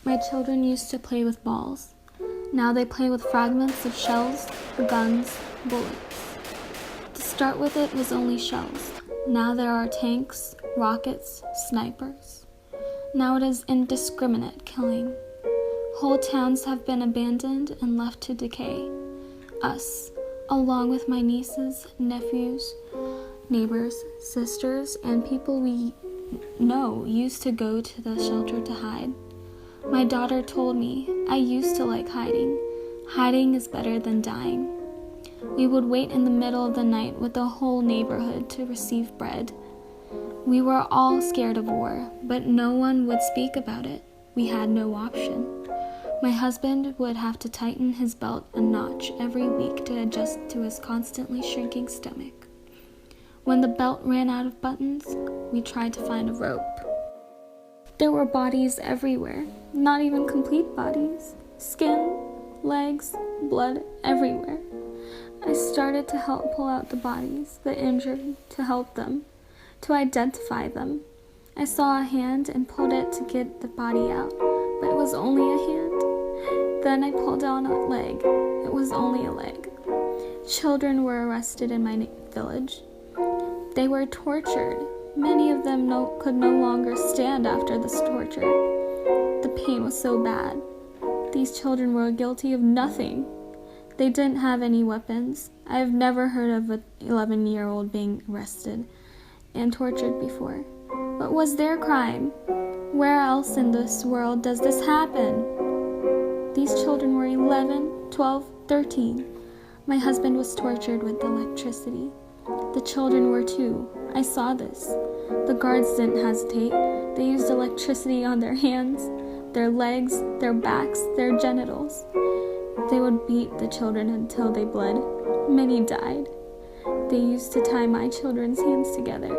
My children used to play with balls. Now they play with fragments of shells, guns, bullets. To start with, it was only shells. Now there are tanks, rockets, snipers. Now it is indiscriminate killing. Whole towns have been abandoned and left to decay. Us, along with my nieces, nephews, neighbors, sisters, and people we know used to go to the shelter to hide. My daughter told me, I used to like hiding. Hiding is better than dying. We would wait in the middle of the night with the whole neighborhood to receive bread. We were all scared of war, but no one would speak about it. We had no option. My husband would have to tighten his belt a notch every week to adjust to his constantly shrinking stomach. When the belt ran out of buttons, we tried to find a rope. There were bodies everywhere, not even complete bodies. Skin, legs, blood everywhere. I started to help pull out the bodies, the injured, to help them, to identify them. I saw a hand and pulled it to get the body out, but it was only a hand. Then I pulled down a leg. It was only a leg. Children were arrested in my village. They were tortured. Many of them could no longer stand after this torture. The pain was so bad. These children were guilty of nothing. They didn't have any weapons. I have never heard of an 11-year-old being arrested and tortured before. What was their crime? Where else in this world does this happen? These children were 11, 12, 13. My husband was tortured with electricity. The children were too. I saw this. The guards didn't hesitate. They used electricity on their hands, their legs, their backs, their genitals. They would beat the children until they bled. Many died. They used to tie my children's hands together.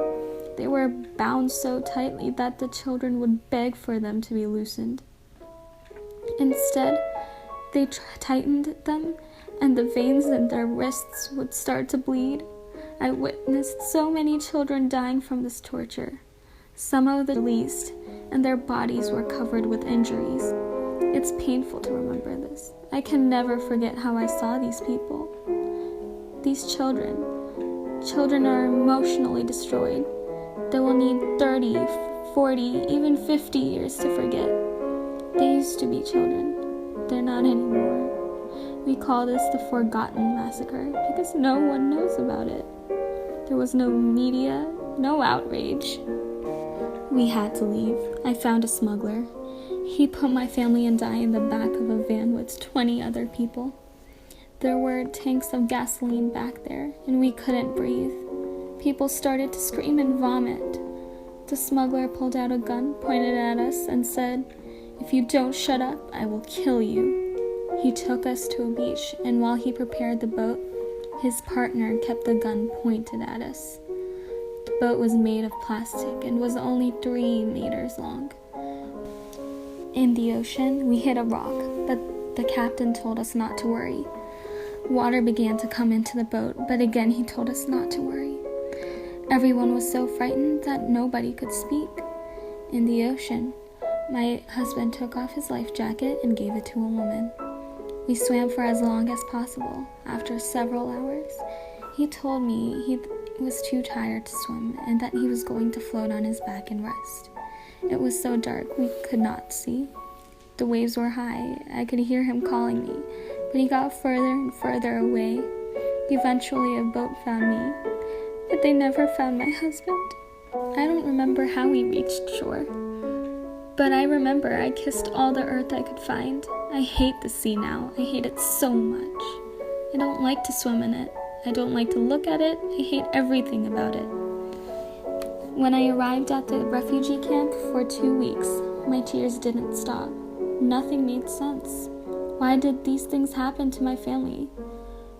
They were bound so tightly that the children would beg for them to be loosened. Instead, they tightened them, and the veins in their wrists would start to bleed. I witnessed so many children dying from this torture. Some of the least, and their bodies were covered with injuries. It's painful to remember this. I can never forget how I saw these people. These children are emotionally destroyed. They will need 30, 40, even 50 years to forget. They used to be children. They're not anymore. We call this the Forgotten Massacre because no one knows about it. There was no media, no outrage. We had to leave. I found a smuggler. He put my family and I in the back of a van with 20 other people. There were tanks of gasoline back there, and we couldn't breathe. People started to scream and vomit. The smuggler pulled out a gun, pointed at us, and said, "If you don't shut up, I will kill you." He took us to a beach, and while he prepared the boat, his partner kept the gun pointed at us. The boat was made of plastic and was only 3 meters long. In the ocean, we hit a rock, but the captain told us not to worry. Water began to come into the boat, but again he told us not to worry. Everyone was so frightened that nobody could speak. In the ocean, my husband took off his life jacket and gave it to a woman. We swam for as long as possible. After several hours, he told me he was too tired to swim and that he was going to float on his back and rest. It was so dark we could not see. The waves were high. I could hear him calling me, but he got further and further away. Eventually, a boat found me, but they never found my husband. I don't remember how we reached shore, but I remember I kissed all the earth I could find. I hate the sea now. I hate it so much. I don't like to swim in it. I don't like to look at it. I hate everything about it. When I arrived at the refugee camp for 2 weeks, my tears didn't stop. Nothing made sense. Why did these things happen to my family?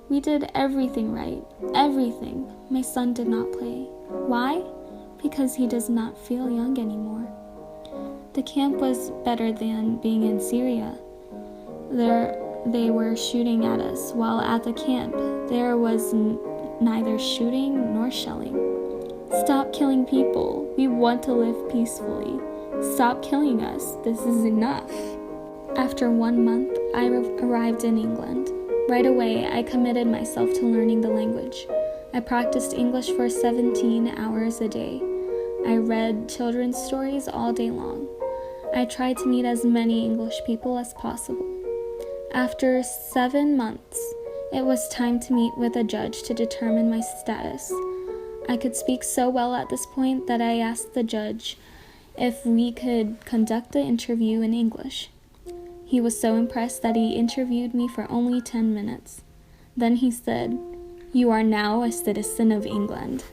We did everything right. Everything. My son did not play. Why? Because he does not feel young anymore. The camp was better than being in Syria. They were shooting at us, while at the camp, there was neither shooting nor shelling. Stop killing people. We want to live peacefully. Stop killing us. This is enough. After 1 month, I arrived in England. Right away, I committed myself to learning the language. I practiced English for 17 hours a day. I read children's stories all day long. I tried to meet as many English people as possible. After 7 months, it was time to meet with a judge to determine my status. I could speak so well at this point that I asked the judge if we could conduct the interview in English. He was so impressed that he interviewed me for only 10 minutes. Then he said, "You are now a citizen of England."